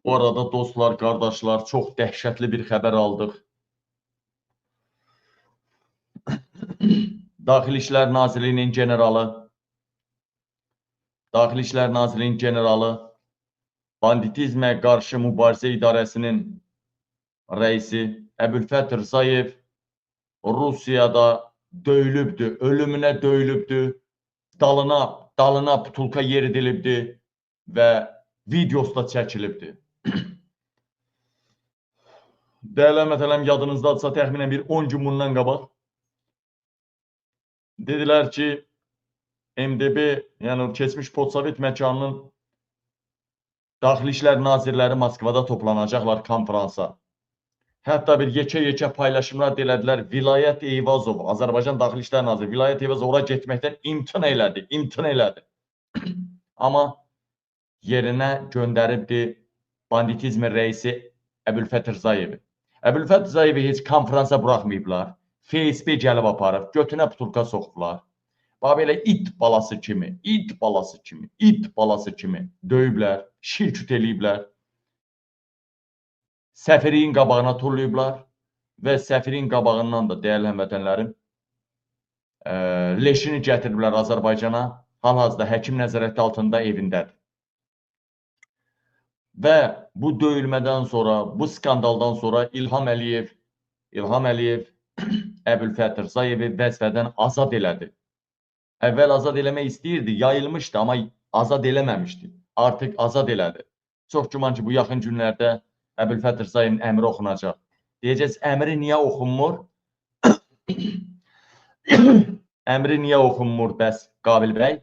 Orada dostlar, qardaşlar, çox dəhşətli bir xəbər aldıq. Daxili İşlər Nazirliyinin generalı, Banditizmə qarşı mübarizə idarəsinin rəisi Əbülfət Rzayev Rusiyada döyülübdü, ölümünə döyülübdü, dalına butulka yeridilibdi və videosu da çəkilibdi. Dəyərli həmvətənlərim, yadınızdadırsa təxminən bir 10 gün bundan qabaq dedilər ki, MDB, yəni keçmiş Podsovet məkanının Daxili İşlər Nazirləri Moskvada toplanacaqlar konferansa. Hətta bir yekə paylaşımlar elədilər. Vilayət Eyvazov, Azərbaycan Daxili İşlər Naziri, Vilayət Eyvazov ora getməkdən imtina elədi. Amma yerinə göndəribdi banditizmin rəisi Əbülfət Rzayevi. Əbülfət Rzayevi heç konferansa buraxmayıblar. FSB gəlib aparıb, götünə butulka soxublar. Belə it balası kimi döyüblər, şirküt eləyiblər. Səfirin qabağına turlayıblar və səfirin qabağından da dəyərli həmvətənlərim leşini gətiriblər Azərbaycana. Hal-hazırda həkim nəzarəti altında evindədir. Və bu döyülmədən sonra, bu skandaldan sonra İlham Əliyev Əbülfət Rzayevi vəzifədən azad elədi. Əvvəl azad eləmək istəyirdi, yayılmışdı, amma azad eləməmişdi. Artıq azad elədi. Çox güman ki, bu yaxın günlərdə Əbülfət Rzayevin əmri oxunacaq. Deyəcəz, əmri niyə oxunmur? Əmri niyə oxunmur bəs Qabil bəy?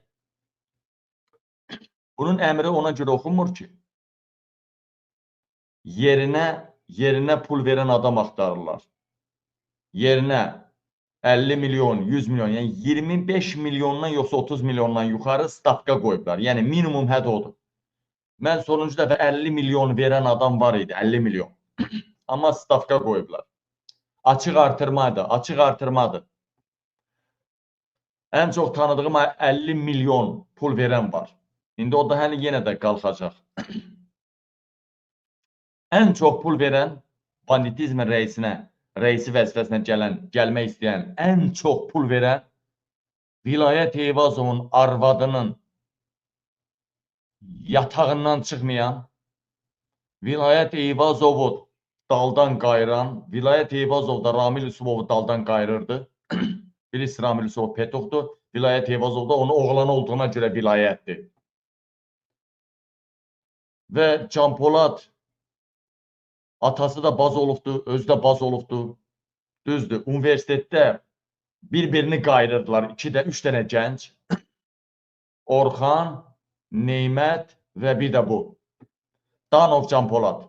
Bunun əmri ona görə oxunmur ki, yerinə pul verən adam axtarırlar. Yerinə 50 milyon, 100 milyon, yəni 25 milyondan yoxsa 30 milyondan yuxarı stavka qoyublar. Yəni minimum hədd odur. Mən sonuncu dəfə 50 milyon verən adam var idi, 50 milyon. Amma stavka qoyublar. Açıq artırmadır. Ən çox tanıdığım 50 milyon pul verən var. İndi o da hələ yenə də qalxacaq. Ən çox pul verən banditizmin rəisi vəzifəsinə gəlmək istəyən, ən çox pul verən Vilayət Eyvazovun arvadının yatağından çıxmayan, Vilayət Eyvazovu daldan qayıran, Vilayət Eyvazov da Ramil Üsubovu daldan qayırırdı. Birisi Ramil Üsubov Petoxdur, Vilayət Eyvazov da onun oğlanı olduğuna görə vilayətdir. Və Can Polad atası da baz olubdur, özü də baz olubdur. Düzdür, universitetdə bir-birini qayırırdılar. 3 dənə gənc. Orxan, Neymət və bir də bu. Danov Can Polad.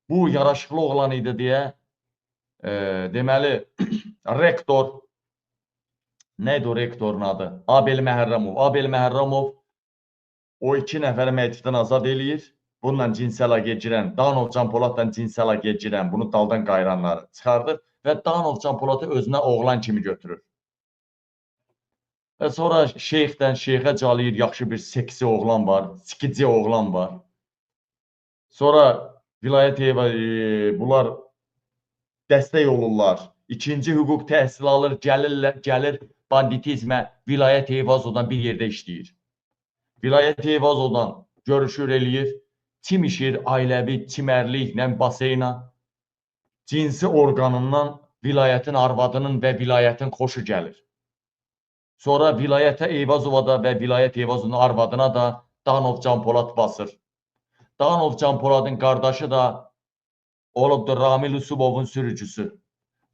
Bu yaraşıqlı oğlan idi deyə deməli rektor, neydi o rektorun adı? Abel Məhərramov o 2 nəfəri məktəbdən azad eləyir. Bununla cinsi əlaqəyə girən, Danov Can Poladla cinsi əlaqəyə girən, bunu daldan qayıranları çıxardır və Danov Can Poladı özünə oğlan kimi götürür. Və sonra şeyxdən şeyxə calayır, yaxşı bir seksi oğlan var, sikici oğlan var. Sonra Vilayət bunlar dəstək olurlar. İkinci hüquq təhsil alır, gəlir banditizmə Vilayət Eyvazovdan bir yerdə işləyir. Vilayət Eyvazovdan görüşür, eləyir. Çimişir, ailəvi, çimərliklə, baseyna, cinsi orqanından vilayətin arvadının və vilayətin xoşu gəlir. Sonra Vilayətə Eyvazova da və Vilayət Eyvazovun arvadına da Danov Can Polad basır. Danov Can Poladın qardaşı da olubdur Ramil Üsubovun sürücüsü.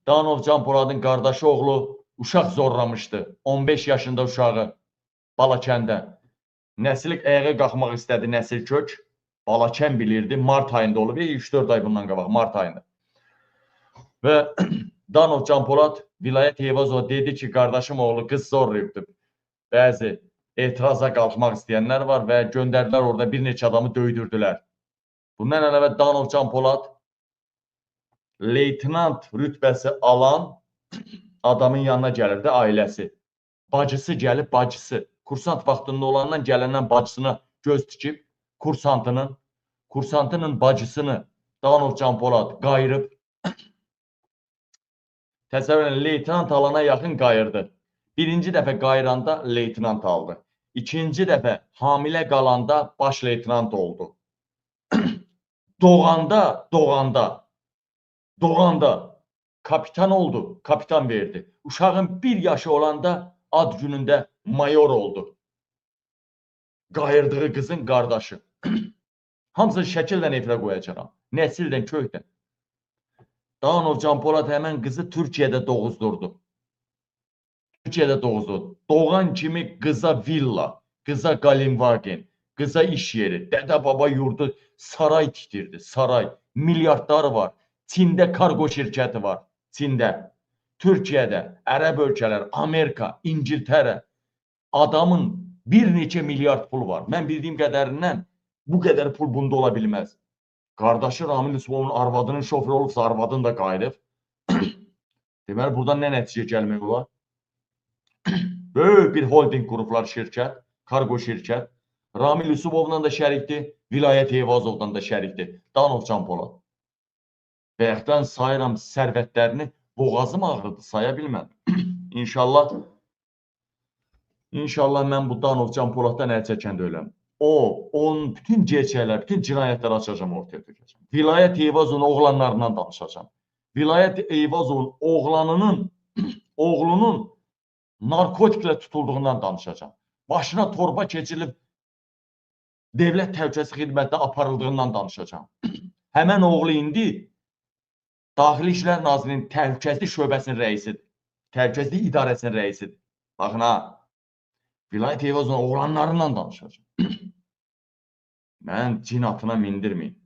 Danov Can Poladın qardaşı oğlu uşaq zorlamışdı. 15 yaşında uşağı Balakəndə. Nəsil ayağa qalxmaq istədi, Nəsil kök. Balakən bilirdi, mart ayında olub, 3-4 ay bundan qabaq, mart ayında. Və Danov Can Polad Vilayət Eyvazova dedi ki, qardaşım oğlu qız zorlayıbdır. Bəzi etiraza qalxmaq istəyənlər var və göndərdilər orada bir neçə adamı döydürdülər. Bundan əlavə Danov Can Polad leytenant rütbəsi alan adamın yanına gəlirdi, ailəsi. Bacısı gəlib, bacısı. Kursant vaxtında olandan gələndən bacısına göz tikib, kursantının kursantının bacısını Danov Canpolad qayırıb, təsəvvürən leytenant alana yaxın qayırdı. Birinci dəfə qayıranda leytenant aldı. İkinci dəfə hamilə qalanda baş leytenant oldu. Doğanda kapitan oldu, kapitan verdi. Uşağın 1 yaşı olanda ad günündə mayor oldu. Qayırdığı qızın qardaşı. Hamısını şəkildən efirə qoyacağam. Nəsildən, kökdən. Danov Canpolad həmən qızı Türkiyədə doğuzdurdu. Doğan kimi qıza villa, qıza Galinvagen, qıza iş yeri, dədə baba yurdu, saray tikdirdi, saray. Milyardları var. Çində kargo şirkəti var. Çində. Türkiyədə, Ərəb ölkələr, Amerika, İngiltərə. Adamın bir neçə milyard pulu var. Mən bildiyim qədərindən bu qədər pul bunda ola bilməz. Qardaşı Ramil Yusufovun arvadının şoförü olubsa, arvadını da qayırıb. Deməli, buradan nə nəticə gəlmək olar? Böyük bir holding qurublar şirkət, kargo şirkət. Ramil Yusufovla da şərikdir, Vilayət Eyvazovdan da şərikdir. Danov Canpolad. Bayaqdan sayıram sərvətlərini, boğazım ağrıdı, saya bilmədim. İnşallah mən bu Danov Canpoladdan əl çəkəndə öləm. Onun bütün gerçəklər, bütün cinayətləri açacağam, ortaya dökəcəm. Vilayət Eyvazovun oğlanlarından danışacağım. Vilayət Eyvazovun oğlunun narkotiklə tutulduğundan danışacağım. Başına torba keçirilib Dövlət Təhlükəsizlik Xidmətinə aparıldığından danışacağım. Həmən oğlu indi Daxili İşlər Nazirinin Təhlükəsizlik Şöbəsinin rəisidir. Təhlükəsizlik İdarəsinin rəisidir. Baxın ha, Vilayət Eyvazovun oğlanlarından danışacağım. Mən cin atına mindirməyin.